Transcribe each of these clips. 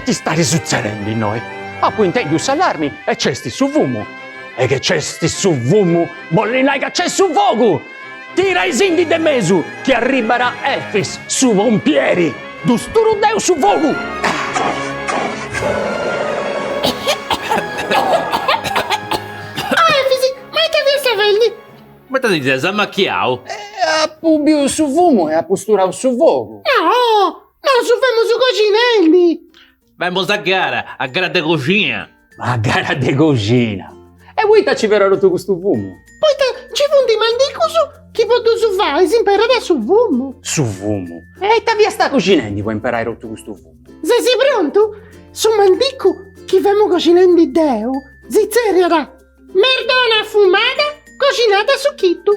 che ti sta succedendo in noi? Appunto, gli allarmi e cesti su vumo. E che cesti su vumo, bollinai che c'è su vogu. Tira i sindi de mesu, che arriverà Efis su pompieri. Dusturu deu su vogu. Ma ti dici, sei macchiato? A pubiu su vumo e a posturau su vogu. No, su femo su cocinelli. Vamos a gara de cucina. A gara de cucina. E voi ci verrò tu questo vumo? Poi ci fondi mandicuso che posso su fare, si impara da su vumo. Su vumo. E ta via sta cucinando puoi imparare tutto questo vumo. Se sei pronto? Su mandico che femo cucinando deo, zizzerera, merdona fumata, cucinata su chitto.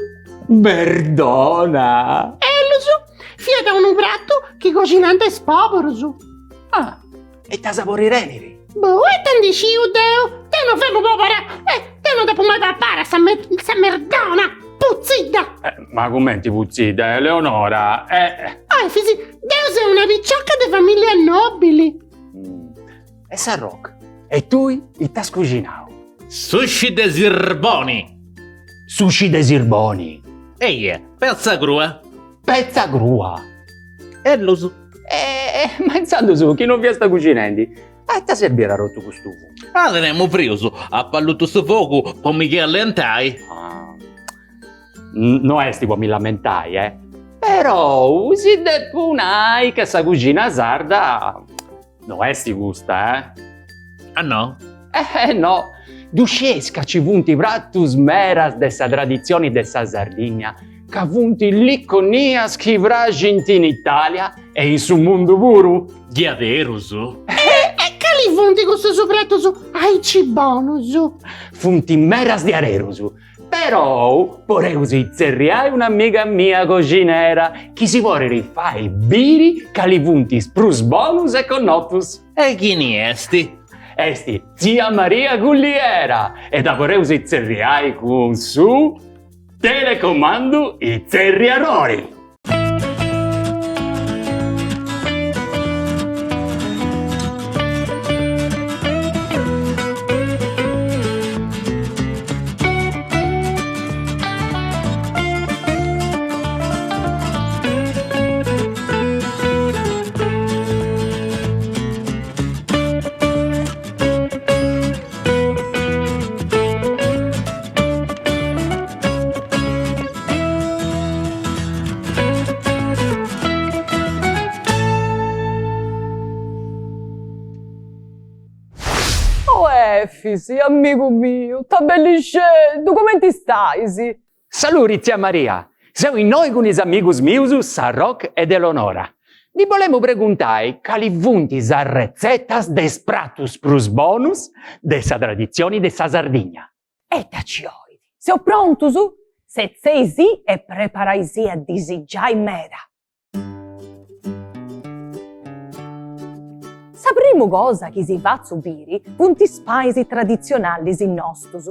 Perdona. Lo so, fiata un prato che cucinante spoporoso. Ah, e ta sapori reneri. Boh, e tanti sciu deo, te non femo popora, te non dopo mai papara, sta merdona, puzzida. Ma commenti puzzida, Eleonora? Fisi, deo sei una picciocca di famiglia nobili. E Sarroc, e tu i t'has cucinao? Sushi de zirboni. Sushi de zirboni. Ehi, pezza crua. Pezza grua. E lo so. Ma insando su, chi non vi sta cucinando? Ti servirà rotto questo vumo. Avremmo preso a palluto sto fuoco, poi mi allentai. Non è tipo mi lamentai, Però usi de punai che sa cucina sarda non è sti gusta, Ah no? No. Duscesca ci vunti prattus meras dessa tradizioni dessa Sardigna, che vunti l'iconia schivragi in Italia e in su mondo puru. Diaveroso. Cali funti questo sopratto su ai cibonusu. Funti meras di arerusu. Però, poreusi zerriai un'amica mia cucinera, che si vuole rifare i biri calivunti sprus bonus e connotus. E chi ne esti? Esti zia Maria Gulliera e da poreusi zerriai con su telecomando i zerriarori. Efisi, amico mio, sta belliscendo, come ti stai? Saluti, zia Maria. Siamo noi con i amigos mius, Sarroc ed Eleonora. Di volemo preguntare quali vunti sa recetas des pratus plus bonus dessa tradizioni dessa Sardigna. E taci oidi, sei pronto su? Se sei sì e preparai sì a disigiai mera. La prima cosa che si fa su biri punti spaisi tradizionali in nostus.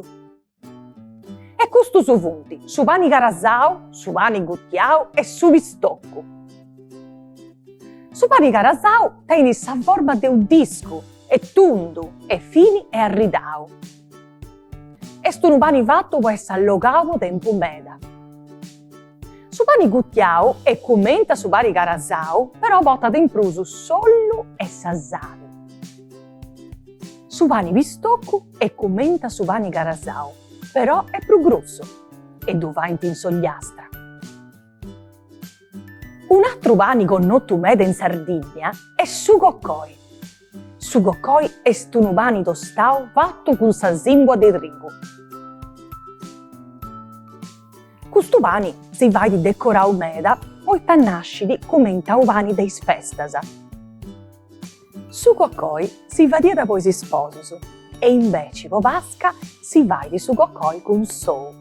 E questo su punti, su pani carasau, su pani guttiau e su bistocco. Su pani carasau tieni sa forma di un disco, e tundu, e fini e arridau. E stu pani fatto può essere allogau tempo meda. Su pani guttiau e commenta su pani carasau, però votate in prusu solo e sasale. Su pani bistocco e commenta su pani carasau, però è più grosso e dove in pinsogliastra. Un altro pani con notto meda in Sardegna è su coccoi. Su coccoi è stu pani tostau fatto con sa zimbua di trigo. Questo pani si va di decorare meda, poi t'annascidi commenta o pani dei spestasa. Su coccoi si va dieta poi si spososo e invece po vasca si va di su coccoi con sou.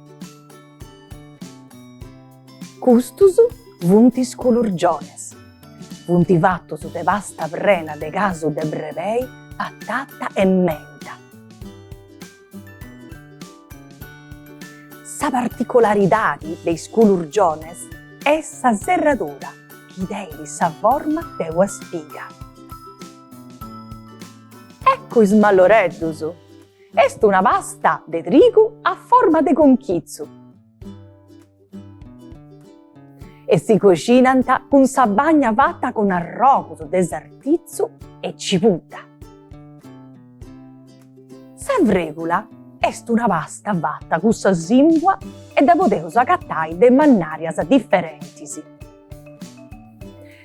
Custus vuntis colurgiones, vunti vatto su de vasta prena de casu de brevei, patata e menta. Sa particolarità dei sculurgiones è sa serratura, che dei sa forma de una spiga. coi smalloreddus. Est una pasta de trigu a forma de conchizzu. E si cucinanta con sa bagna fatta con arrogus de sartizzu e ciputa. Sa vregula est una pasta fatta con sa simbua e da poteus agattai de mannarias differentis.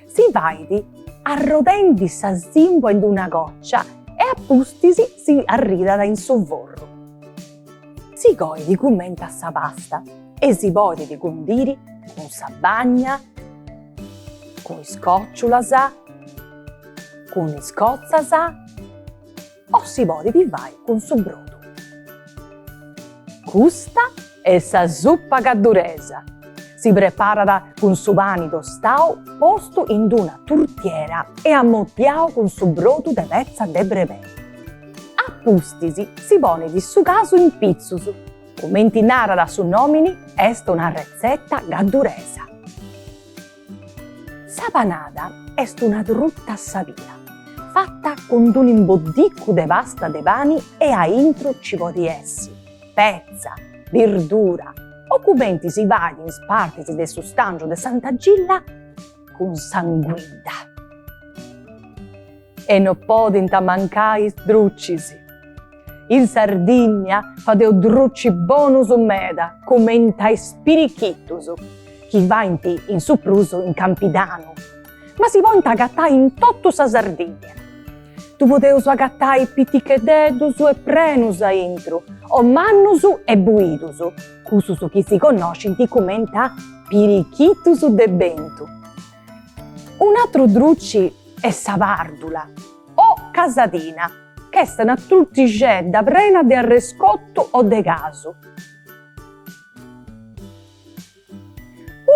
Si vaidi arrodendi sa simbua in una goccia e appustisi si arrida in su vorru. Si coidi commenta sa pasta e si podi di condiri con sa bagna, con scocciulasa, con scozzasa o si podi di vai con su brodo. Custa è sa zuppa cadduresa. Si prepara con su pani tostau posto in una turtiera e ammottiao con su brodo de pezza de brevè. Appustisi si pone di su casu in pizzus. Commenti narra su nomini est una ricetta gadduresa. Sa panada est una trutta sapida, fatta con un imbodiccu de pasta de pani e a intro ci podi essi pezza, verdura, o commenti si vadi in spartisi de sustangio de Sant'Agilla con sanguida. E non podinta mancai druccisi. In Sardegna fadeo drucci bonus meda, commenta spirichittus, chi va in su pruso in Campidano, ma si può intagattare in totto sa Sardegna. Tu poteus agattai pitichededdus e prenus a intro, o mannus e buidus, cusus chi si conoscenti commenta pirichitus de bentu. Un altro drucci è savardula o casadina, che è una trutticedda prena de arrescotto o de casu.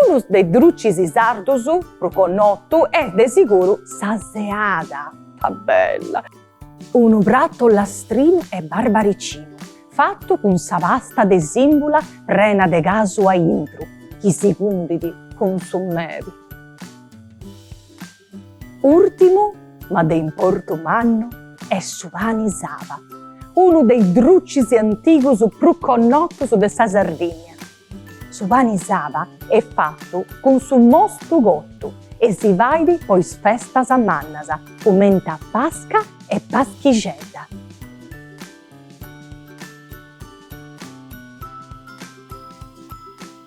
Uno dei drucci sardus, proconnotto, è de sicuro sa seada. Bella. Un prato lastrino e barbaricino, fatto con sa pasta de simbula prena de casu a intro, chi si conditi con summeri. Ultimo, ma de importo manno, è su pani sava, uno dei druccisi antichi più connottos de sa Sardegna. Su pani sava è fatto con su mosto gotto e si vaidi poi sfesta sa mannasa, commenta pasca e paschicedda.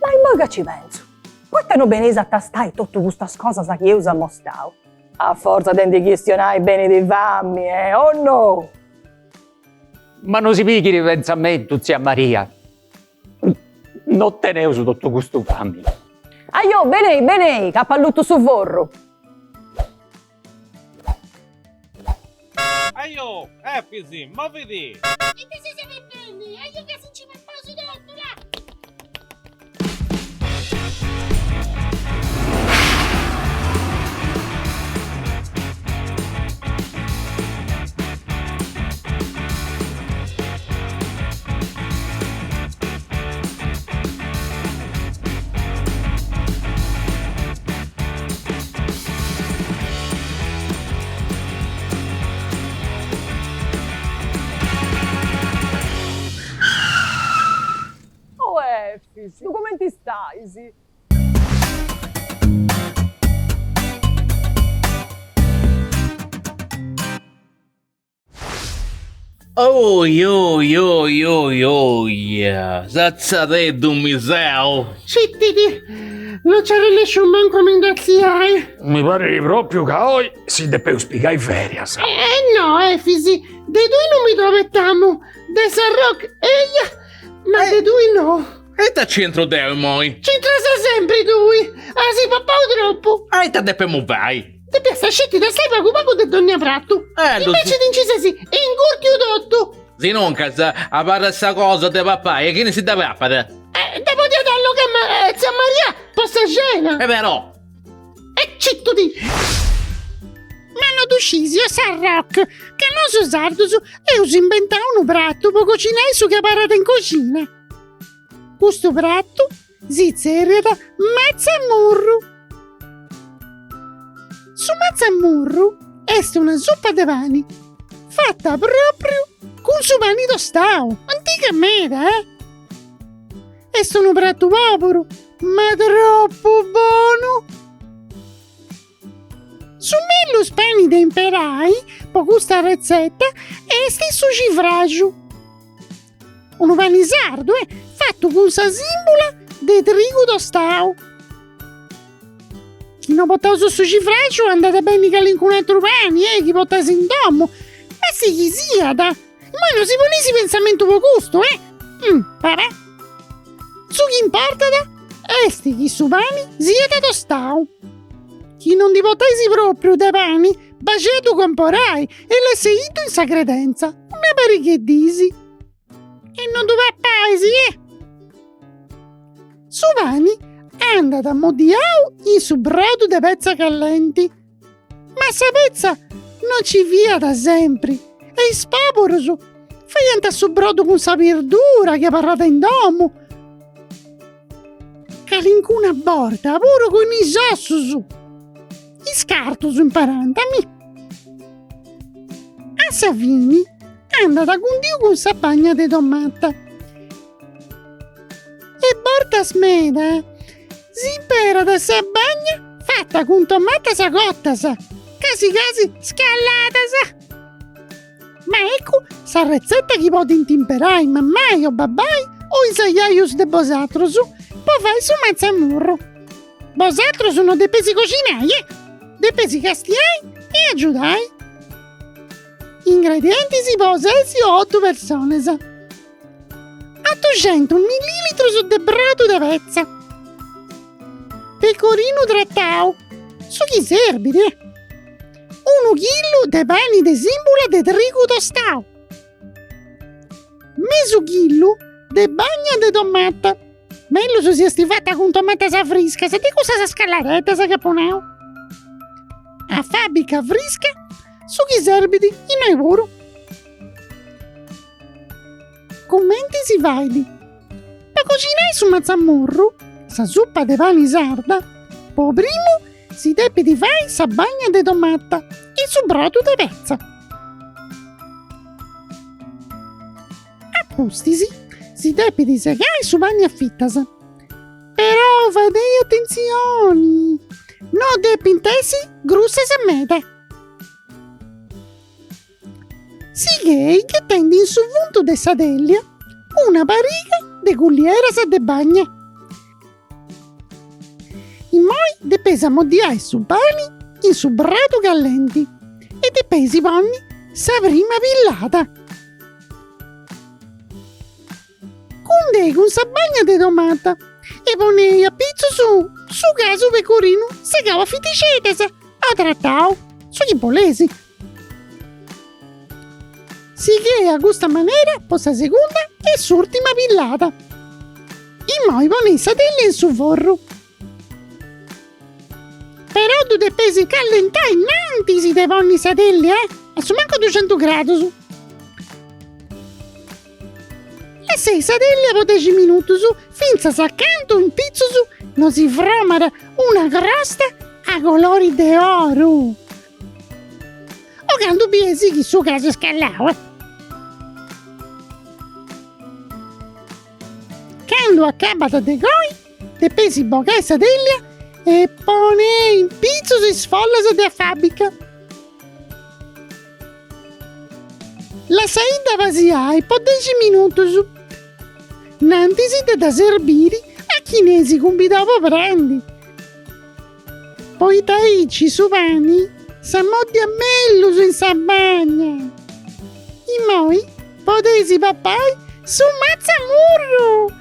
Ma in moga ci penso, quante non benesa a tastai tutte queste cose che io usa mostau. A forza di questionare bene di fammi, oh no! Ma non si pighi pensa a me, tu zia Maria. Non tenevo su tutto questo fammi. Aio, bene, cappallutto su vorro. Aio, Efisi, muoviti! E te sei sempre bene, io che si ci metto su tutto, là! Tu come ti stai? Sì? Oh, yeah. Zazzadeddu miseo. Cittiti, non c'era nessun manco mindaziai. Mi pare proprio che oggi si deve spiegare ferias. No, Efisi, dei due non mi trovetamo. De San Rock e ma dei due no. E ta centro deo, moi. C'entra sempre due. Ah sì, papà troppo. E ta deppemo vai. Ti piace scetti da stai preoccupato di Donna Pratto. Invece di incise ingurti tutto. Se non casa, a parte sta cosa de papà, e che ne si deve fare? Devo dire dallo che zia Maria possa scena. E però. E citto di. Ma hanno deciso a San Rock che non so sardo e uso inventare un prato per cucinare su che parata in cucina. Questo prato si zerrera mazzamurru. Su mazzamurru è una zuppa di pani fatta proprio con su pani tostau. Anticamente, E sono prato povero, ma troppo buono. Su me los pani de imperai, per questa ricetta, è stesso cifraggio. Un pane sardo, fatto con sa simbola de trigo tostau. Chi non porta su cifraggio andate bene che in un altro pane, chi porta in domo. Ma sì, chi sia, da. Ma non si ponesi pensamento per gusto, Vabbè. Su chi importa, da? Esti chi su pani sia da tostau. Chi non ti potesi proprio da pani, baciato comporai e le seito in sa credenza. Una perché disi. E non dove paesi, Su pani andata a modiau in su brodo de pezza callenti. Ma sa pezza non ci via da sempre. E spaporoso. Fai anta su brodo con sa verdura che parlata in domo. Calincuna borda, pure con i sossu. I scarto su imparantami. A Savini andata con Dio con sa bagna de tomata. E borda smeda si impera da sa bagna fatta con tomata sa cottasa. Casi scallatasa. Ma ecco sa ricetta che può intimperai mammai o babbai o i saiaius de bosatros poi fai su mazzamurro. Bosatros sono dei pesi cucinai, dei pesi castiai e aggiudai. Ingredienti si posesi 8 persone. 800 ml su de brodo de pezza. Pecorino trattau. Su chi servi, 1 chilo de pani de simbola de trigo tostau. Mezzo chilo de bagna de tomata. Meglio se sia fatta con tomata sa fresca, se ti cosa sa scalaretta sa caponau. A fabbrica fresca, su chi serviti in noi puro. Commenti si vaidi. Per cucinare su mazzamurro, sa zuppa de pani sarda, po primo si deve di fare sa bagna de tomata e su brodo de pezza. Appustisi, si deve di segare su bagna fittasa. Però fate attenzioni, non deve intesi grusse sa meta. Sigei che tendi in su vunto de sadelia una pariga de gugliera sa de bagna. In moi de pesa modiai su pani in su brato callenti e de pesi ponni sa prima pillata. Condei con sa bagna de tomata e ponei a pizzo su caso pecorino segava fiticetesa a trattau su chi polesi. Si che a questa maniera possa seconda e s'ultima pillata. In moi ponei sadelle in su forro. Però tu te pesi callentai innanti si te ponni sadelle, a su manco 200 gradi su. E 6 sadelle a 10 minuti su, finza s'accanto un pizzo su, non si fromara una crosta a colori de oro. O quando piesi chi su caso scallau, Quando accabata de goi, te pesi bocai sadelle e ponei in pizzo si sfolla de fabbrica. La saida vasiai po 10 minuti su. Nanti si da servire a chinesi con dopo prendi. Poi taici su pani, sa modi a mello su in sa bagna. In moi potesi papai su mazzamurro.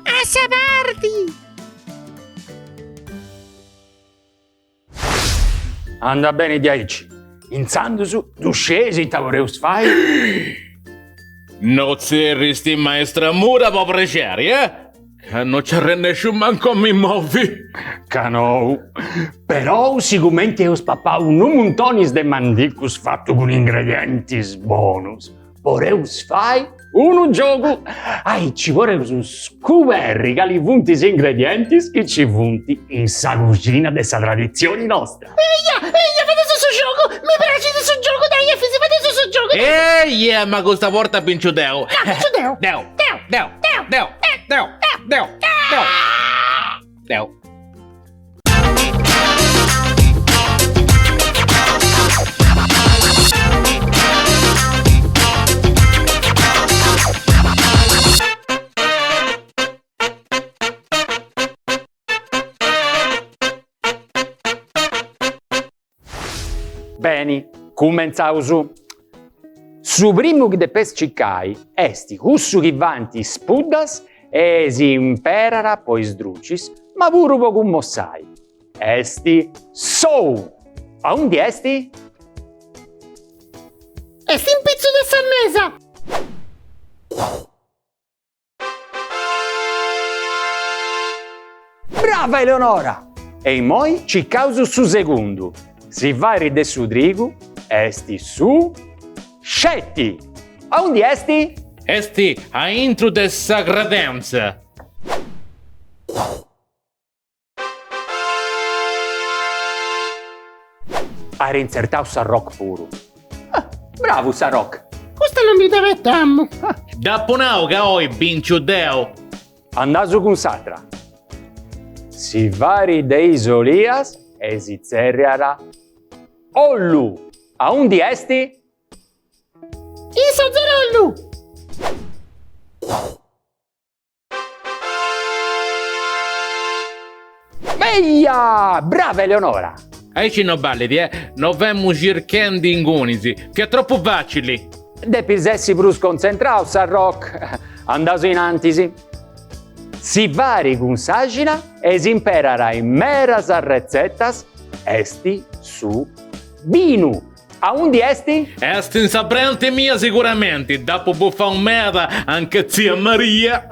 A saparti! Anda bene di aici. Inzandosu, tu scesi, tavoreus fai. Non zerristi maestra mura po' preciari, Che non ci rende nessun manco mi muovi. Canou. Però sicuramente eus papà un montonis de mandicus fatto con ingredienti bonus. Poreus fai un gioco. Ci voreus scoperri quali funtis ingredienti che ci funti in sa cucina de sa tradizione nostra. Eia, fate su gioco! Mi piace su gioco, dai! Efisi, fate su sul gioco. Yeah, ma questa volta vincio Deo. vincio Deo. Deo. Deo. Deo. Deo. Deo. Deo. Deo. Deo. Bene, cominciamo. Su primo che de pescicai, esti cussu che vanti spuddas e si imperara poi sdrucis, ma pure poco mossai. Esti sou. A undi esti? E sti in pizzo di Sannesa. Brava Eleonora! E moi ci causo su secondo. Si vari de su drigu, esti su scetti. A undi esti? Esti a intro de sagradenza. A reinsertau Sarroc puru. Bravo Sarroc! Questo non mi deve tammo. Da ponau che oi vincio Deo. Andaso con Satra. Si vari de Isolias e si zerriara Ollu. A undi esti? Iso Zerollu. Meia! Brava Eleonora! Ai ci no ballidi, non vemmo cercando ingunisi, che è troppo facili. De pisessi brus concentrau Sarroc. Andaso in antisi. Si vari con sagina e si imperara in meras recetas esti su binu. A undi esti? Esti insabrente mia sicuramente, dopo può fare un merda anche zia Maria.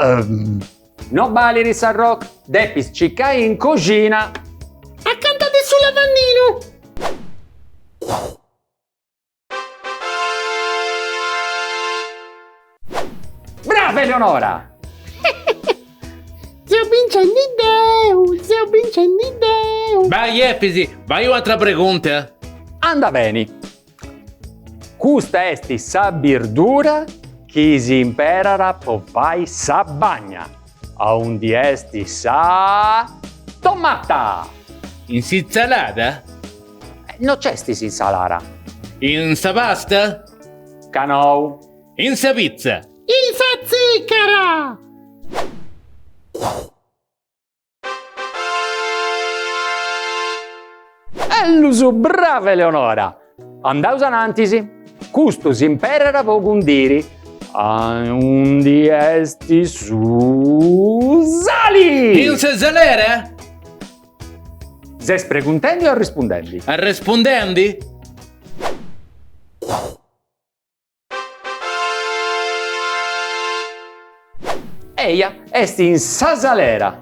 No baleri Sarroc, depis ciccai in cucina. Accantate sul lavandino. Brava Eleonora! Zio vincendo Zio vincendo Vai Efisi, vai un'altra pregunta. Anda bene. Custa esti sa birdura chi si imperara po fai sa bagna. A undi esti sa tomata. In insalata? No c'esti si salara. In sa pasta? Canou. In sa pizza? Isa ziccara. Ellusu, brava Eleonora. Andaus anantisi. Custo si imperara po gundiri. A undi esti su sali. In sa salera? Zes preguntendi o rispondendi? A rispondendi? Eia, esti in sasalera.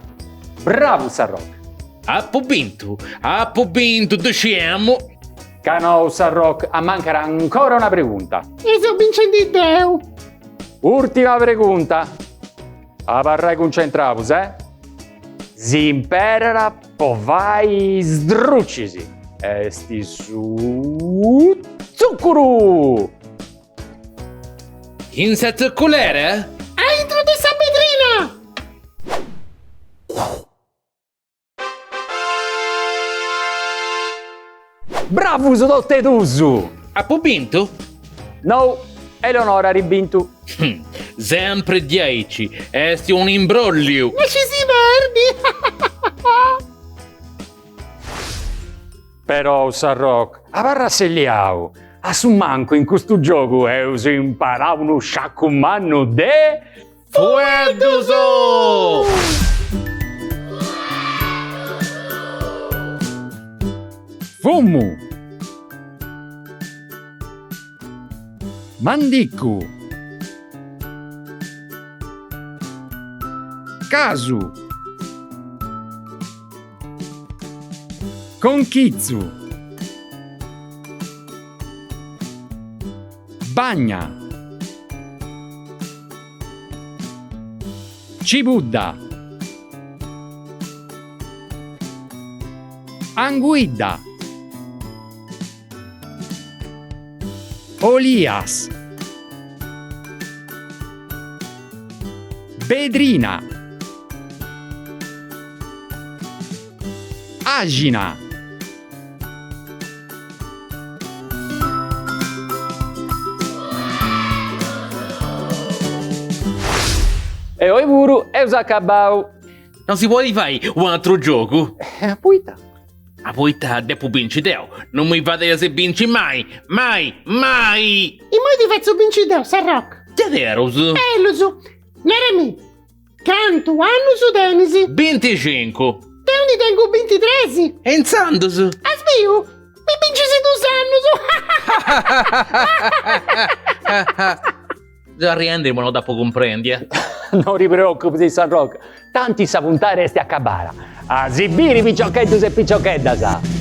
Bravo Sarroc. Appo vinto, diciamo. Canou Sarroc, a mancare ancora una pregunta. Iso vincendo Ultima pregunta. A parrai concentravus, Si imperara po vai sdruccisi. Esti su zuccuru. In sa zoccolera? A intro di San Pedrina. Bravo dotte tusu. Appo vinto? No, Eleonora ha ribintu. Sempre 10. Esti un imbroglio. Ma ci si verdi. Però Sarroc, a parrasegliau. A su manco in questo gioco si impara uno sciaccomanno de... Fueduso! Fumu. Mandicu. Casu. Conchizzu. Bagna. Cibudda. Anguidda. Olias, Bedrina, Agina, E oi vuru, e usa acabau. Non si può fare un altro gioco? Puita. A voi dopo vinci Deo. Non mi fate se vinci mai, mai, mai. E mo ti faccio vincere, Sarroc. Davvero? Lo so. Neremi. Canto, anno su Denisi. 25. Te ne tengo 23. E in Sandos? Asbio, mi vinci se tu sanno su. Già rientrimo dopo comprendi, eh? Non ti preoccupi, San Rock. Tanti sa puntare resti a cabara. A zibiri picciochettus e picciochettas.